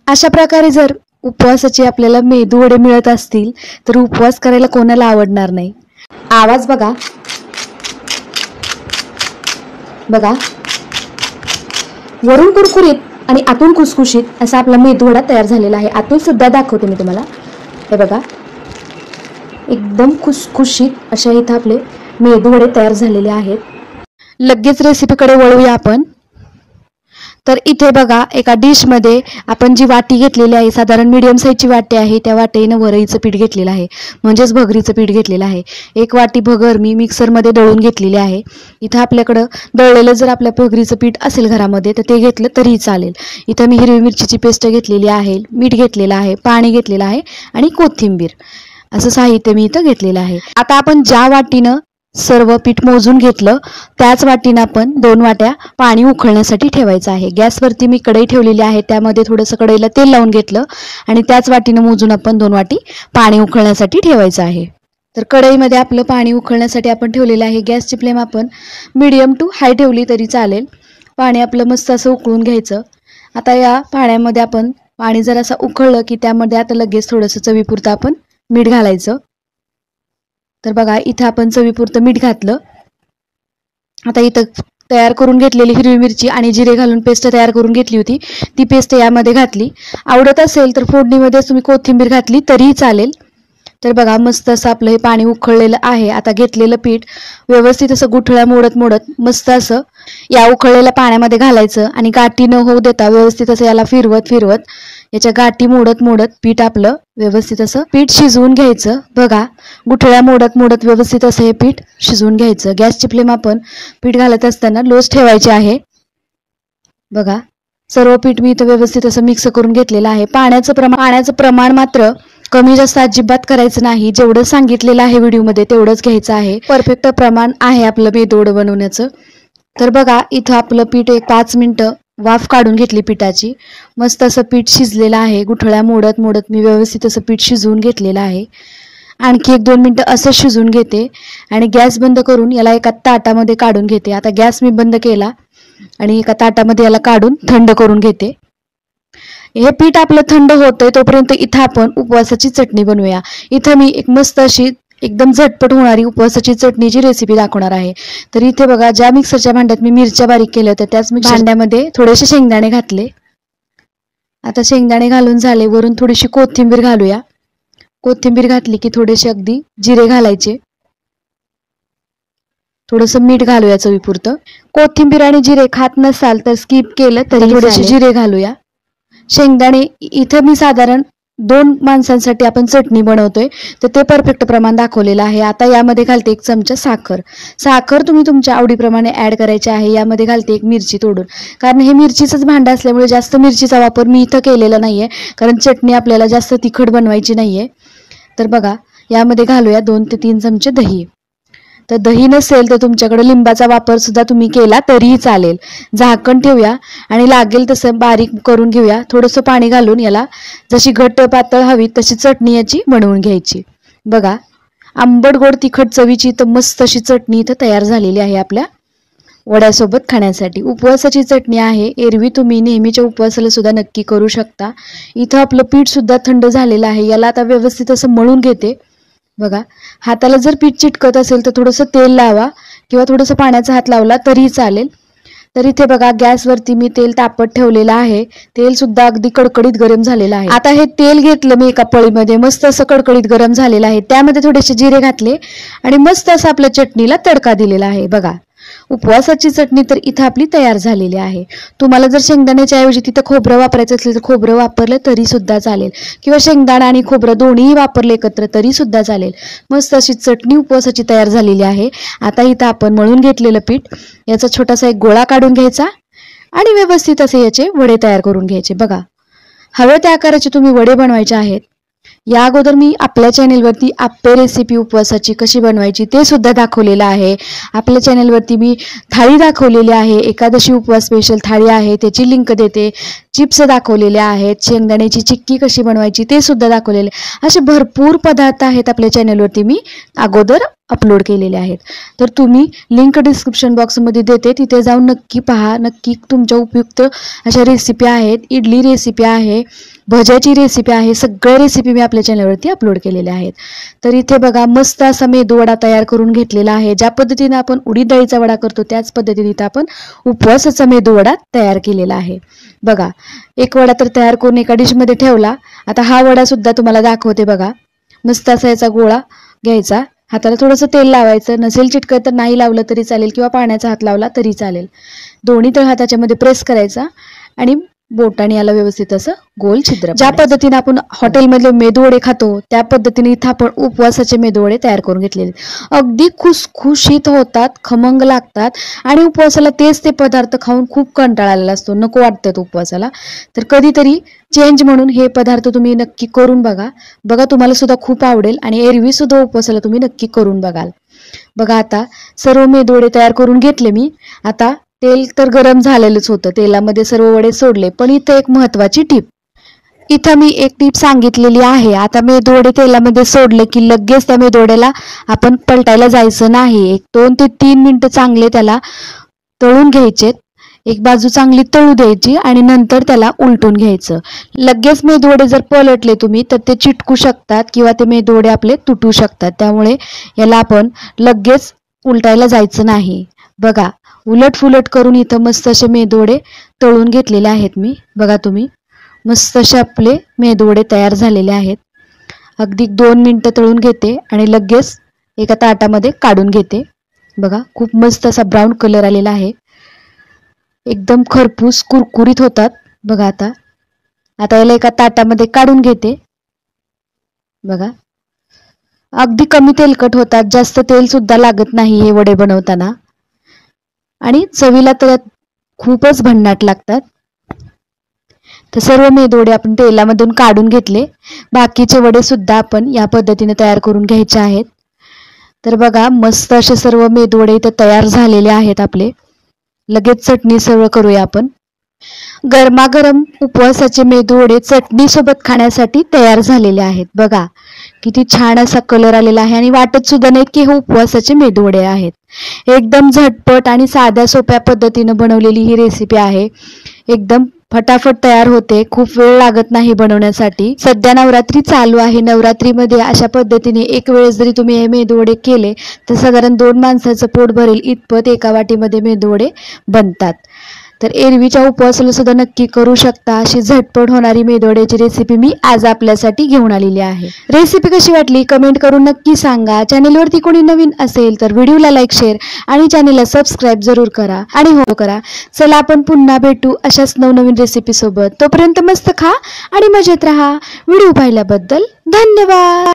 अशा प्रकारे जर उपवासाचे आपल्याला मेदू वडे मिळत असतील तर उपवास करायला कोणाला आवडणार नाही। आवाज बघा बघा, वरून कुरकुरीत आणि आतून खुसखुशीत असा आपला मेदू वडा तयार झालेला आहे। आतून सुद्धा दाखवते मी तुम्हाला, हे बघा एकदम खुसखुशीत अशा इथं आपले मेदू वडे तयार झालेले आहेत। लगेच रेसिपीकडे वळूया आपण। तर इथे बघा एका डिश मध्ये आपण जी वाटी घेतलेली आहे, साधारण मीडियम साईजची वाटी आहे, त्या वाटीने वरईचं पीठ घेतलेलं आहे, म्हणजेच भगरीचं पीठ घेतलेलं आहे। एक वाटी भगर मी मिक्सरमध्ये दळून घेतलेली आहे। इथं आपल्याकडं दळलेलं जर आपल्या भगरीचं पीठ असेल घरामध्ये तर ते घेतलं तरीही चालेल। इथं मी हिरवी मिरचीची पेस्ट घेतलेली आहे, मीठ घेतलेलं आहे, पाणी घेतलेलं आहे आणि कोथिंबीर असं साहित्य मी इथं घेतलेलं आहे। आता आपण ज्या वाटीनं सर्व पीठ मोजून घेतलं त्याच वाटीनं आपण 2 वाट्या पाणी उकळण्यासाठी ठेवायचं आहे। गॅसवरती मी कढई ठेवलेली आहे, त्यामध्ये थोडंसं कढईला तेल लावून घेतलं आणि त्याच वाटीनं मोजून आपण 2 वाटी पाणी उकळण्यासाठी ठेवायचं आहे। तर कढईमध्ये आपलं पाणी उकळण्यासाठी आपण ठेवलेलं आहे। गॅसची फ्लेम आपण मीडियम टू हाय ठेवली तरी चालेल। पाणी आपलं मस्त असं उकळून घ्यायचं। आता या पाण्यामध्ये आपण पाणी जर असं उकळलं की त्यामध्ये आता लगेच थोडंसं चवीपुरतं आपण मीठ घालायचं। तर बघा इथं आपण चवीपुरतं मीठ घातलं। आता इथं तयार करून घेतलेली हिरवी मिरची आणि जिरे घालून पेस्ट तयार करून घेतली होती, ती पेस्ट यामध्ये घातली। आवडत असेल तर फोडणीमध्ये तुम्ही कोथिंबीर घातली तरीही चालेल। तर बघा मस्त असं आपलं हे पाणी उकळलेलं आहे। आता घेतलेलं पीठ व्यवस्थित असं गुठळ्या मोडत मोडत मस्त असं या उकळलेल्या पाण्यामध्ये घालायचं आणि गाठी न होऊ देता व्यवस्थित असं याला फिरवत फिरवत याच्या गाठी मोडत मोडत पीठ आपलं व्यवस्थित असं पीठ शिजवून घ्यायचं। बघा गुठळ्या मोडत मोडत व्यवस्थित असं हे पीठ शिजवून घ्यायचं। गॅसची फ्लेम आपण पीठ घालत असताना लोच ठेवायची आहे। बघा सर्व पीठ मी इथं व्यवस्थित असं मिक्स करून घेतलेलं आहे। पाण्याचं प्रमाण मात्र कमी जास्त अजिबात करायचं नाही, जेवढं सांगितलेलं आहे व्हिडिओमध्ये तेवढंच घ्यायचं आहे। परफेक्ट प्रमाण आहे आपलं मेदू वडं बनवण्याचं। तर बघा इथं आपलं पीठ एक 5 मिनिटं वाफ काढून घेतली पिठाची। मस्त असं पीठ शिजलेलं आहे। गुठळ्या मोडत मोडत मी व्यवस्थित असं पीठ शिजवून घेतलेलं आहे। आणखी 1-2 मिनिटं असं शिजवून घेते आणि गॅस बंद करून याला एका ताटामध्ये काढून घेते। आता गॅस मी बंद केला आणि एका ताटामध्ये याला काढून थंड करून घेते। हे पीठ आपलं थंड होतंय तोपर्यंत इथं आपण उपवासाची चटणी बनवूया। इथं मी एक मस्त अशी एकदम झटपट होणारी उपवासाची चटणीची रेसिपी दाखवणार आहे। तर इथे बघा ज्या मिक्सरच्या भांड्यात मी मिरच्या बारीक केल्या होत्या त्याच भांड्यामध्ये थोडेसे शेंगदाणे घातले। आता शेंगदाणे घालून झाले, वरून थोडीशी कोथिंबीर घालूया। कोथिंबीर घातली की थोडेसे अगदी जिरे घालायचे, थोडंसं मीठ घालूया चवीपुरतं। कोथिंबीर आणि जिरे खात नसाल तर स्किप केलं तरी थोडेसे जिरे घालूया। शेंगदाणे इथं मी साधारण 2 माणसांसाठी आपण चटणी बनवतोय तर ते परफेक्ट प्रमाण दाखवलेलं आहे। आता यामध्ये घालते 1 चमचा साखर तुम्ही तुमच्या आवडीप्रमाणे ऍड करायची आहे। यामध्ये घालते 1 मिरची तोडून, कारण हे मिरचीचंच भांडं असल्यामुळे जास्त मिरचीचा वापर मी इथं केलेला नाहीये, कारण चटणी आपल्याला जास्त तिखट बनवायची नाहीये। तर बघा यामध्ये घालूया 2 ते 3 चमचे दही। तर दही नसेल तर तुमच्याकडे लिंबाचा वापर सुद्धा तुम्ही केला तरीही चालेल। झाकण ठेवूया आणि लागेल तसं बारीक करून घेऊया। थोडंसं पाणी घालून याला जशी घट्ट पातळ हवी तशी चटणी याची बनवून घ्यायची। बघा आंबट गोड तिखट चवीची तर मस्त अशी चटणी इथं तयार झालेली आहे आपल्या वड्यासोबत खाण्यासाठी। उपवासाची चटणी आहे, एरवी तुम्ही नेहमीच्या उपवासाला सुद्धा नक्की करू शकता। इथं आपलं पीठ सुद्धा थंड झालेलं आहे। याला आता व्यवस्थित असं मळून घेते। बघा हाताला जर पीठ चिटकत असेल तर थोडंसं तेल लावा किंवा थोडंसं पाण्याचा हात लावला तरीही चालेल। तर इथे बघा गॅसवरती मी तेल तापत ठेवलेलं आहे। तेल सुद्धा अगदी कडकडीत गरम झालेलं आहे। आता हे तेल घेतलं मी एका पळीमध्ये, मस्त असं कडकडीत गरम झालेलं आहे। त्यामध्ये थोडेसे जिरे घातले आणि मस्त असं आपल्या चटणीला तडका दिलेला आहे। बघा उपवासाची चटणी तर इथं आपली तयार झालेली आहे। तुम्हाला जर शेंगदाण्याच्या ऐवजी तिथं खोबरं वापरायचं असेल तर खोबरं वापरलं तरी सुद्धा चालेल, किंवा शेंगदाणा आणि खोबरं दोन्ही वापरले एकत्र तरी सुद्धा चालेल। मस्त अशी चटणी उपवासाची तयार झालेली आहे। आता इथं आपण मळून घेतलेलं पीठ याचा छोटासा एक गोळा काढून घ्यायचा आणि व्यवस्थित असे याचे वडे तयार करून घ्यायचे। बघा हव्या त्या आकाराचे तुम्ही वडे बनवायचे आहेत। या अगोदर मी आपल्या चॅनेलवरती आप्पे रेसिपी उपवासाची कशी बनवायची ते सुद्धा दाखवलेलं आहे। आपल्या चॅनेलवरती मी थाळी दाखवलेली आहे, एकादशी उपवास स्पेशल थाळी आहे, त्याची लिंक देते। चिप्स दाखवलेले आहेत, शेंगदाण्याची चिक्की कशी बनवायची ते सुद्धा दाखवलेले. असे भरपूर पदार्थ आहेत आपल्या चॅनलवरती मी अगोदर अपलोड केलेले आहेत. तर तुम्ही लिंक डिस्क्रिप्शन बॉक्समध्ये देते, तिथे जाऊन नक्की पहा. नक्की तुमच्या उपयुक्त अशा रेसिपी आहेत. इडली रेसिपी आहे, भज्याची रेसिपी आहे, सगळ्या रेसिपी मी आपल्या चॅनलवरती अपलोड केलेल्या आहेत. तर इथे बघा मस्त असा मेदू वडा तयार करून घेतलेला आहे. ज्या पद्धतीने आपण उडीद डाळीचा वडा करतो त्याच पद्धतीने इथं आपण उपवासाचा मेदू वडा तयार केलेला आहे. बघा एक वडा तर तयार करून एका डिशमध्ये ठेवला. आता हा वडा सुद्धा तुम्हाला दाखवते. बघा मस्त असा याचा गोळा घ्यायचा, हाताला थोडंसं तेल लावायचं, नसेल चिटकत तर नाही लावलं तरी चालेल किंवा पाण्याचा हात लावला तरी चालेल. दोन्ही तळ हाताच्या मध्ये प्रेस करायचा आणि बोटाने याला व्यवस्थित असं गोल छिद्र. ज्या पद्धतीने आपण हॉटेलमधले मेदूवडे खातो त्या पद्धतीने इथं आपण उपवासाचे मेदूवडे तयार करून घेतलेले. अगदी खुसखुशीत होतात, खमंग लागतात आणि उपवासाला तेच ते पदार्थ खाऊन खूप कंटाळा आलेला असतो, नको वाटतात उपवासाला. तर कधीतरी चेंज म्हणून हे पदार्थ तुम्ही नक्की करून बघा. बघा तुम्हाला सुद्धा खूप आवडेल आणि एरवी सुद्धा उपवासाला तुम्ही नक्की करून बघाल. बघा आता सर्व मेदूवडे तयार करून घेतले मी. आता तेल तर गरम झालेलंच होतं, तेलामध्ये सर्व वडे सोडले. पण इथं एक महत्वाची टीप, इथं मी एक टीप सांगितलेली आहे. आता मेदूवडे तेलामध्ये सोडले की लगेच त्या मेदूवड्याला आपण पलटायला जायचं नाही. 1 2 ते 3 मिनिटं चांगले त्याला तळून घ्यायचे. एक बाजू चांगली तळू द्यायची आणि नंतर त्याला उलटून घ्यायचं. लगेच मेदूवडे जर पलटले तुम्ही तर ते चिटकू शकतात किंवा ते मेदूवडे आपले तुटू शकतात. त्यामुळे याला आपण लगेच उलटायला जायचं नाही. बघा उलट फुलट करून इथं मस्त असे मेदूवडे तळून घेतलेले आहेत मी. बघा तुम्ही मस्त असे आपले मेदूवडे तयार झालेले आहेत. अगदी 2 मिनिटं तळून घेते आणि लगेच एका ताटामध्ये काढून घेते. बघा खूप मस्त असा ब्राऊन कलर आलेला आहे, एकदम खरपूस कुरकुरीत होतात. बघा आता याला एका ताटामध्ये काढून घेते. बघा अगदी कमी तेलकट होतात, जास्त तेल सुद्धा लागत नाही हे वडे बनवताना आणि चवीला तर खूपच भन्नाट लागतात. तर सर्व मेदूवडे आपण तेलामधून काढून घेतले. बाकीचे वडे सुद्धा आपण या पद्धतीने तयार करून घ्यायचे आहेत. तर बघा मस्त असे सर्व मेदूवडे इथे तयार झालेले आहेत आपले. लगेच चटणी सर्व करूया आपण. गरमागरम उपवासाचे मेदूवडे चटणी सोबत खाण्यासाठी तयार झालेले आहेत. बघा किती छान असा कलर आलेला आहे आणि वाटत सुद्धा नाही की हे उपवासाचे मेदूवडे आहेत. एकदम झटपट आणि साध्या सोप्या पद्धतीने बनवलेली ही रेसिपी आहे. एकदम फटाफट तयार होते, खूप वेळ लागत नाही बनवण्यासाठी. सध्या नवरात्री चालू आहे. नवरात्रीमध्ये अशा पद्धतीने एक वेळेस जरी तुम्ही हे मेदूवडे केले तर साधारण 2 माणसाचं पोट भरेल इतपत एका वाटीमध्ये मेदूवडे बनतात. तर एरवीच्या उपवासाला सुद्धा नक्की करू शकता. अशी झटपट होणारी मेदूवड्याची रेसिपी मी आज आपल्यासाठी घेऊन आलेली आहे. रेसिपी कशी वाटली कमेंट करून नक्की सांगा. चॅनलवरती कोणी नवीन असेल तर व्हिडिओला लाईक शेअर आणि चॅनलला सबस्क्राईब जरूर करा आणि हो करा. चला आपण पुन्हा भेटू अशाच नवनवीन रेसिपी सोबत. तोपर्यंत मस्त खा आणि मजेत राहा. व्हिडिओ पाहिल्याबद्दल धन्यवाद.